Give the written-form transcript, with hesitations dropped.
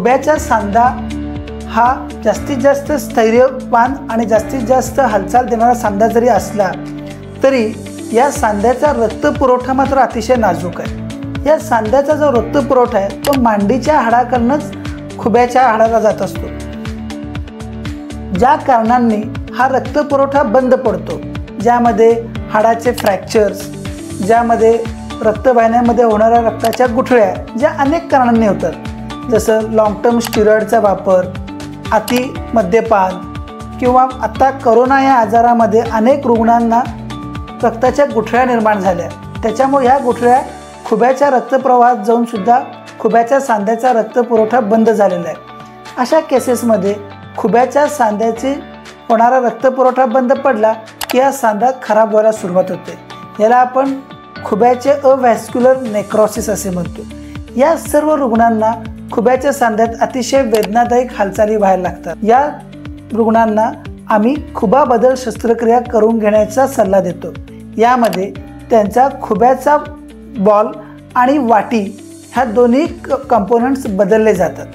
खुब्याचा सांधा हा जास्तीत जास्त स्थैर्यवान आणि जास्तीत जास्त हालचाल देणारा सांधा जरी असला तरी या सांध्याचा रक्तपुरवठा मात्र अतिशय नाजूक आहे। या सांध्याचा जो रक्तपुरवठा आहे तो मांडीच्या हाडाकडूनच खुब्याच्या हाडाला जात असतो, ज्या कारणांनी हा रक्तपुरवठा बंद पडतो, ज्यामध्ये हाडाचे फ्रॅक्चर्स, ज्यामध्ये रक्तवाहिन्यामध्ये होणाऱ्या रक्ताच्या गुठळ्या ज्या अनेक कारणांनी होतात, जसं लॉंग टर्म स्टिरॉइडचा वापर, अति मद्यपान किंवा आता करोना या आजारामध्ये अनेक रुग्णांना रक्ताच्या गुठळ्या निर्माण झाल्या, त्याच्यामुळे ह्या गुठळ्या खुब्याच्या रक्तप्रवाहात जाऊन सुद्धा खुब्याच्या सांध्याचा रक्तपुरवठा बंद झालेला आहे। अशा केसेसमध्ये खुब्याच्या सांध्याची होणारा रक्तपुरवठा बंद पडला की हा सांधा खराब व्हायला सुरुवात होते। याला आपण खुब्याचे अव्हॅस्क्युलर नेक्रोसिस असे म्हणतो। या सर्व रुग्णांना खुब्याच्या सांध्यात अतिशय वेदनादायक हालचाली व्हायला लागतात। या रुग्णांना आम्ही खुबाबदल शस्त्रक्रिया करून घेण्याचा सल्ला देतो। यामध्ये त्यांचा खुब्याचा बॉल आणि वाटी ह्या दोन्ही कंपोनंट्स बदलले जातात।